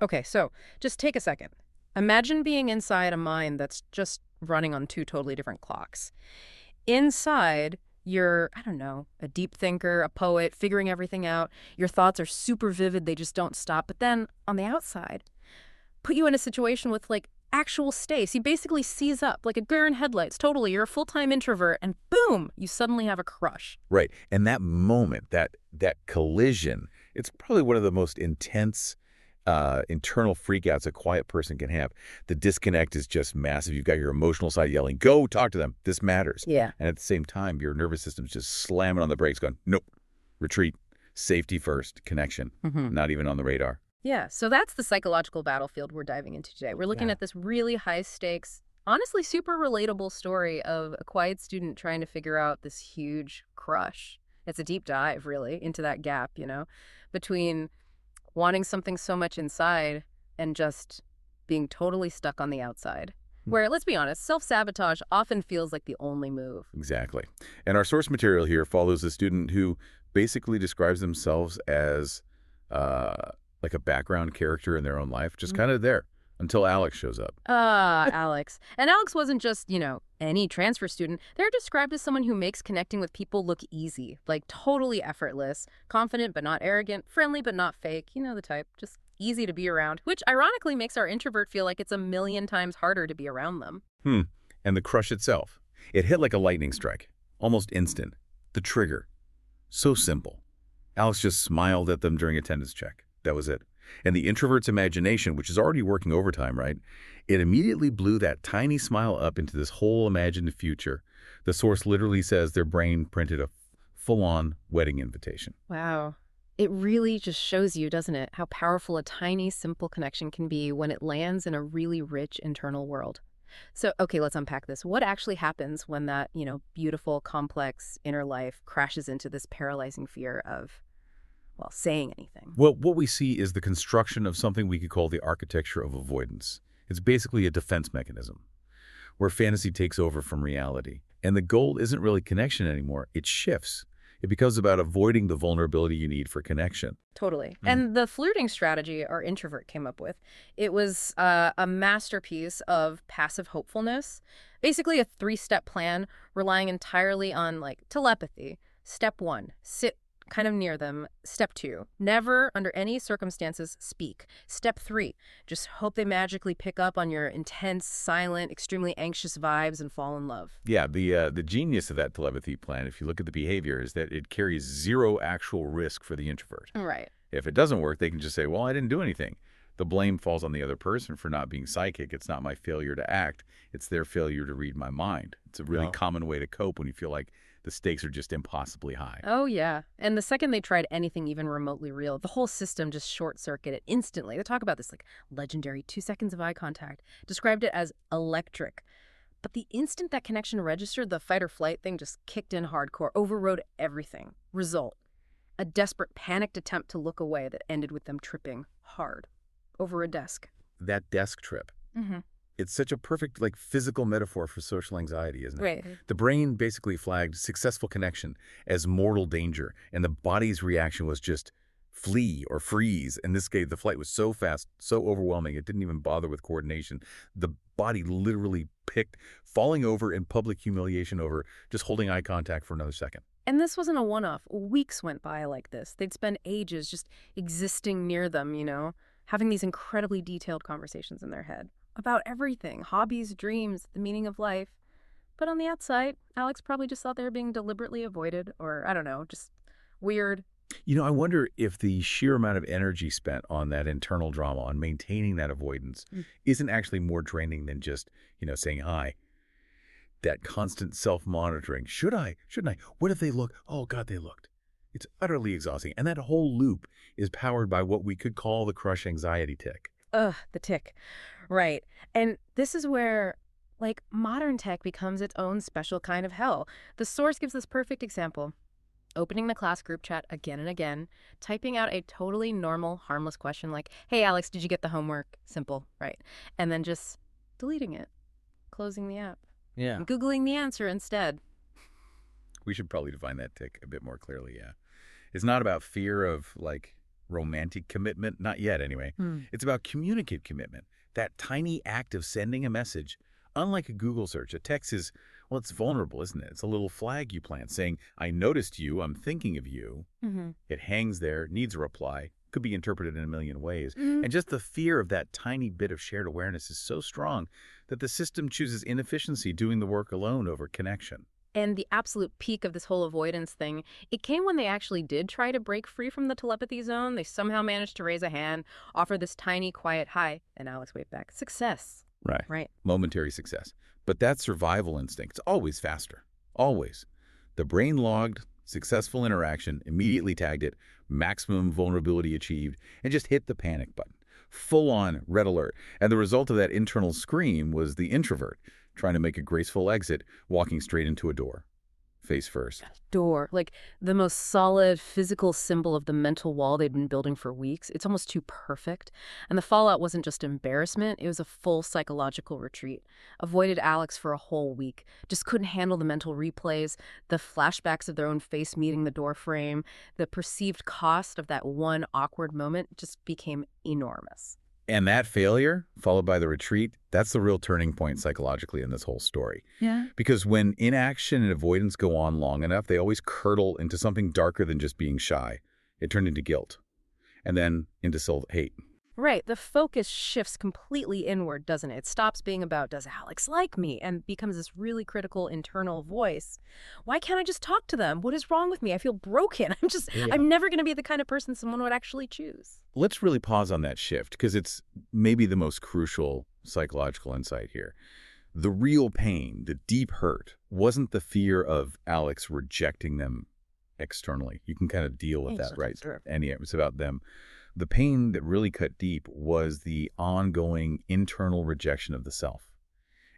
Okay, so just take a second. Imagine being inside a mind that's just running on two totally different clocks. Inside, you're, I don't know, a deep thinker, a poet, figuring everything out. Your thoughts are super vivid, they just don't stop. But then on the outside, put you in a situation with like actual stakes. You basically seize up like a deer in headlights. Totally, you're a full-time introvert, and boom, you suddenly have a crush. Right. And that moment, that collision, it's probably one of the most intense internal freakouts a quiet person can have. The disconnect is just massive. You've got your emotional side yelling, go talk to them. This matters. Yeah. And at the same time, your nervous system's just slamming on the brakes going, nope, retreat, safety first, connection, not even on the radar. Yeah, so that's the psychological battlefield we're diving into today. We're looking at this really high stakes, honestly super relatable story of a quiet student trying to figure out this huge crush. It's a deep dive, really, into that gap, between wanting something so much inside and just being totally stuck on the outside. Where, let's be honest, self-sabotage often feels like the only move. Exactly. And our source material here follows a student who basically describes themselves as like a background character in their own life, just kind of there until Alex shows up. Alex. And Alex wasn't just, any transfer student. They're described as someone who makes connecting with people look easy, like totally effortless, confident but not arrogant, friendly but not fake. You know the type, just easy to be around, which ironically makes our introvert feel like it's a million times harder to be around them. And the crush itself. It hit like a lightning strike, almost instant. The trigger. So simple. Alex just smiled at them during attendance check. That was it. And the introvert's imagination, which is already working overtime, right? It immediately blew that tiny smile up into this whole imagined future. The source literally says their brain printed a full-on wedding invitation. Wow. It really just shows you, doesn't it, how powerful a tiny, simple connection can be when it lands in a really rich internal world. So, okay, let's unpack this. What actually happens when that, beautiful, complex inner life crashes into this paralyzing fear of, well, saying anything? Well, what we see is the construction of something we could call the architecture of avoidance. It's basically a defense mechanism where fantasy takes over from reality. And the goal isn't really connection anymore. It shifts. It becomes about avoiding the vulnerability you need for connection. Totally. And the flirting strategy our introvert came up with, it was a masterpiece of passive hopefulness, basically a 3-step plan relying entirely on like telepathy. Step 1, sit kind of near them. Step 2, never under any circumstances speak. Step 3, just hope they magically pick up on your intense, silent, extremely anxious vibes and fall in love. Yeah, the genius of that telepathy plan, if you look at the behavior, is that it carries zero actual risk for the introvert. Right. If it doesn't work, they can just say, well, I didn't do anything. The blame falls on the other person for not being psychic. It's not my failure to act. It's their failure to read my mind. It's a really common way to cope when you feel like the stakes are just impossibly high. Oh, yeah. And the second they tried anything even remotely real, the whole system just short-circuited instantly. They talk about this like legendary 2 seconds of eye contact, described it as electric. But the instant that connection registered, the fight or flight thing just kicked in hardcore, overrode everything. Result, a desperate, panicked attempt to look away that ended with them tripping hard over a desk. That desk trip. It's such a perfect, like, physical metaphor for social anxiety, isn't it? Right. The brain basically flagged successful connection as mortal danger, and the body's reaction was just flee or freeze. In this case, the flight was so fast, so overwhelming, it didn't even bother with coordination. The body literally picked falling over in public humiliation over just holding eye contact for another second. And this wasn't a one-off. Weeks went by like this. They'd spend ages just existing near them, having these incredibly detailed conversations in their head about everything, hobbies, dreams, the meaning of life. But on the outside, Alex probably just thought they were being deliberately avoided or, I don't know, just weird. I wonder if the sheer amount of energy spent on that internal drama, on maintaining that avoidance, isn't actually more draining than just, saying hi. That constant self-monitoring. Should I? Shouldn't I? What if they look? Oh, God, they looked. It's utterly exhausting. And that whole loop is powered by what we could call the crush anxiety tick. Ugh, the tick. Right. And this is where, like, modern tech becomes its own special kind of hell. The source gives this perfect example. Opening the class group chat again and again, typing out a totally normal, harmless question like, hey, Alex, did you get the homework? Simple, right? And then just deleting it, closing the app. Yeah. And Googling the answer instead. We should probably define that tick a bit more clearly, yeah. It's not about fear of, like, romantic commitment, not yet anyway. It's about communicative commitment, that tiny act of sending a message. Unlike a Google search, a text is, well, it's vulnerable, isn't it? It's a little flag you plant saying, I noticed you, I'm thinking of you. It hangs there, needs a reply, could be interpreted in a million ways. And just the fear of that tiny bit of shared awareness is so strong that the system chooses inefficiency doing the work alone over connection. And the absolute peak of this whole avoidance thing, it came when they actually did try to break free from the telepathy zone. They somehow managed to raise a hand, offer this tiny, quiet hi, and Alex waved back. Success. Right. Right. Momentary success. But that survival instinct, it's always faster. Always. The brain logged successful interaction, immediately tagged it, maximum vulnerability achieved, and just hit the panic button. Full-on red alert. And the result of that internal scream was the introvert trying to make a graceful exit, walking straight into a door, face first. Door, like the most solid physical symbol of the mental wall they'd been building for weeks. It's almost too perfect. And the fallout wasn't just embarrassment, it was a full psychological retreat. Avoided Alex for a whole week. Just couldn't handle the mental replays, the flashbacks of their own face meeting the door frame. The perceived cost of that one awkward moment just became enormous. And that failure, followed by the retreat, that's the real turning point psychologically in this whole story. Yeah. Because when inaction and avoidance go on long enough, they always curdle into something darker than just being shy. It turned into guilt, and then into self-hate. Right. The focus shifts completely inward, doesn't it? It stops being about, does Alex like me? And becomes this really critical internal voice. Why can't I just talk to them? What is wrong with me? I feel broken. I'm never going to be the kind of person someone would actually choose. Let's really pause on that shift, because it's maybe the most crucial psychological insight here. The real pain, the deep hurt, wasn't the fear of Alex rejecting them externally. You can kind of deal with that, right? And yeah, it was about them. The pain that really cut deep was the ongoing internal rejection of the self.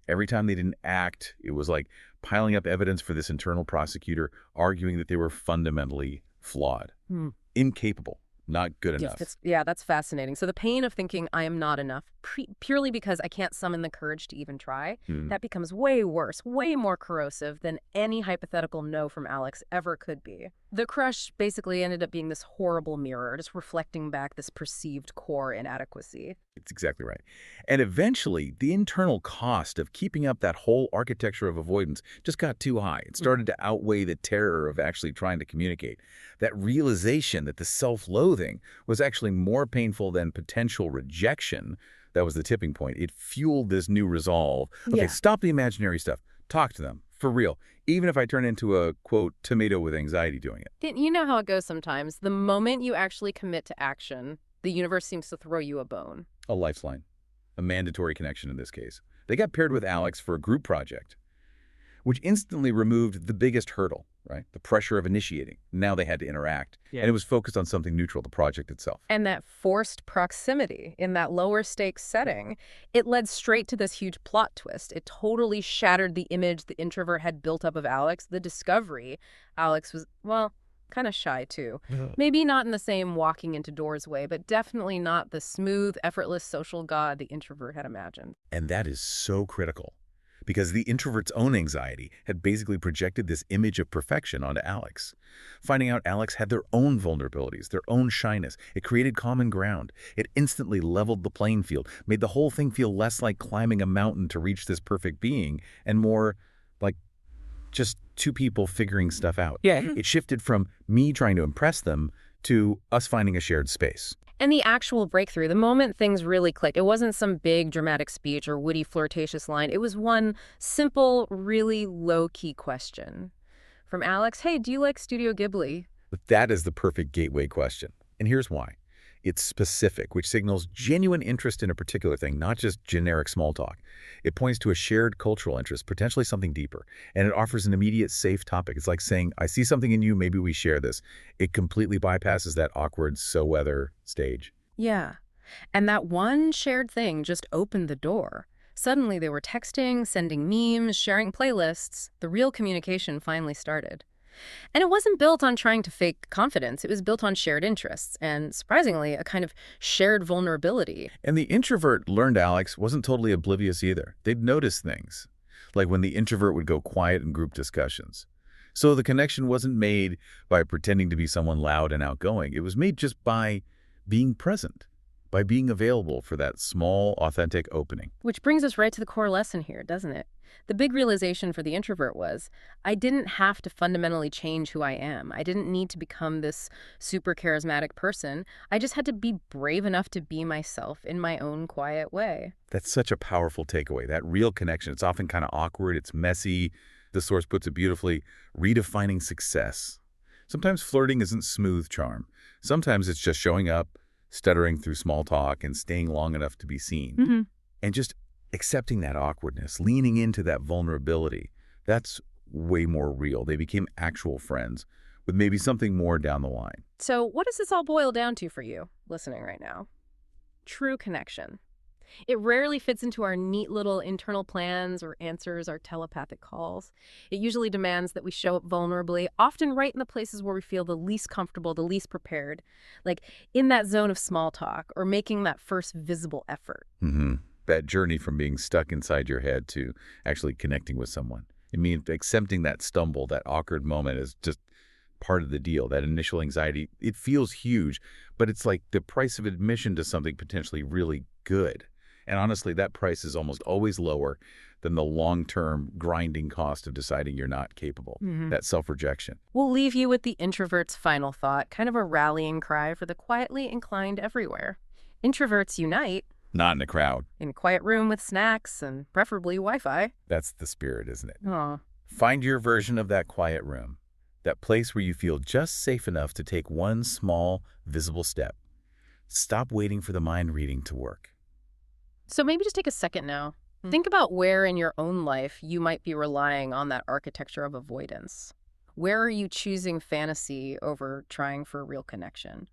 Every time they didn't act, it was like piling up evidence for this internal prosecutor, arguing that they were fundamentally flawed, incapable, not good enough. That's fascinating. So the pain of thinking I am not enough, purely because I can't summon the courage to even try, that becomes way worse, way more corrosive than any hypothetical no from Alex ever could be. The crush basically ended up being this horrible mirror, just reflecting back this perceived core inadequacy. It's exactly right. And eventually, the internal cost of keeping up that whole architecture of avoidance just got too high. It started to outweigh the terror of actually trying to communicate. That realization that the self-loathing was actually more painful than potential rejection, that was the tipping point. It fueled this new resolve. Okay, stop the imaginary stuff. Talk to them. For real. Even if I turn into a, quote, tomato with anxiety doing it. You know how it goes sometimes. The moment you actually commit to action, the universe seems to throw you a bone. A lifeline. A mandatory connection in this case. They got paired with Alex for a group project, which instantly removed the biggest hurdle, right? The pressure of initiating. Now they had to interact. And it was focused on something neutral, the project itself. And that forced proximity in that lower stakes setting, it led straight to this huge plot twist. It totally shattered the image the introvert had built up of Alex, the discovery. Alex was, well, kind of shy too. Maybe not in the same walking into doors way, but definitely not the smooth, effortless social god the introvert had imagined. And that is so critical, because the introvert's own anxiety had basically projected this image of perfection onto Alex. Finding out Alex had their own vulnerabilities, their own shyness, it created common ground. It instantly leveled the playing field, made the whole thing feel less like climbing a mountain to reach this perfect being, and more like just two people figuring stuff out. It shifted from me trying to impress them to us finding a shared space. And the actual breakthrough, the moment things really clicked, it wasn't some big dramatic speech or witty flirtatious line. It was one simple, really low-key question. From Alex, hey, do you like Studio Ghibli? But that is the perfect gateway question. And here's why. It's specific, which signals genuine interest in a particular thing, not just generic small talk. It points to a shared cultural interest, potentially something deeper, and it offers an immediate safe topic. It's like saying, I see something in you, maybe we share this. It completely bypasses that awkward so-whether stage. Yeah. And that one shared thing just opened the door. Suddenly they were texting, sending memes, sharing playlists. The real communication finally started. And it wasn't built on trying to fake confidence. It was built on shared interests and, surprisingly, a kind of shared vulnerability. And the introvert learned Alex wasn't totally oblivious either. They'd notice things, like when the introvert would go quiet in group discussions. So the connection wasn't made by pretending to be someone loud and outgoing. It was made just by being present, by being available for that small, authentic opening. Which brings us right to the core lesson here, doesn't it? The big realization for the introvert was I didn't have to fundamentally change who I am. I didn't need to become this super charismatic person. I just had to be brave enough to be myself in my own quiet way. That's such a powerful takeaway, that real connection. It's often kind of awkward, it's messy. The source puts it beautifully, redefining success. Sometimes flirting isn't smooth charm. Sometimes it's just showing up, stuttering through small talk, and staying long enough to be seen. And just accepting that awkwardness, leaning into that vulnerability, that's way more real. They became actual friends with maybe something more down the line. So what does this all boil down to for you, listening right now? True connection. It rarely fits into our neat little internal plans or answers our telepathic calls. It usually demands that we show up vulnerably, often right in the places where we feel the least comfortable, the least prepared, like in that zone of small talk or making that first visible effort. That journey from being stuck inside your head to actually connecting with someone. I mean, accepting that stumble, that awkward moment is just part of the deal. That initial anxiety, it feels huge, but it's like the price of admission to something potentially really good. And honestly, that price is almost always lower than the long-term grinding cost of deciding you're not capable, that self-rejection. We'll leave you with the introvert's final thought, kind of a rallying cry for the quietly inclined everywhere. Introverts unite. Not in a crowd. In a quiet room with snacks and preferably Wi-Fi. That's the spirit, isn't it? Aw. Find your version of that quiet room, that place where you feel just safe enough to take one small, visible step. Stop waiting for the mind reading to work. So maybe just take a second now. Think about where in your own life you might be relying on that architecture of avoidance. Where are you choosing fantasy over trying for a real connection?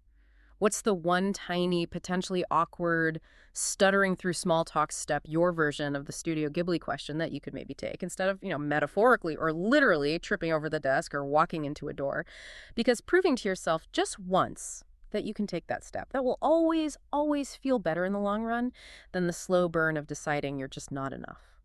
What's the one tiny, potentially awkward, stuttering through small talk step, your version of the Studio Ghibli question that you could maybe take instead of, metaphorically or literally tripping over the desk or walking into a door? Because proving to yourself just once that you can take that step, that will always, always feel better in the long run than the slow burn of deciding you're just not enough.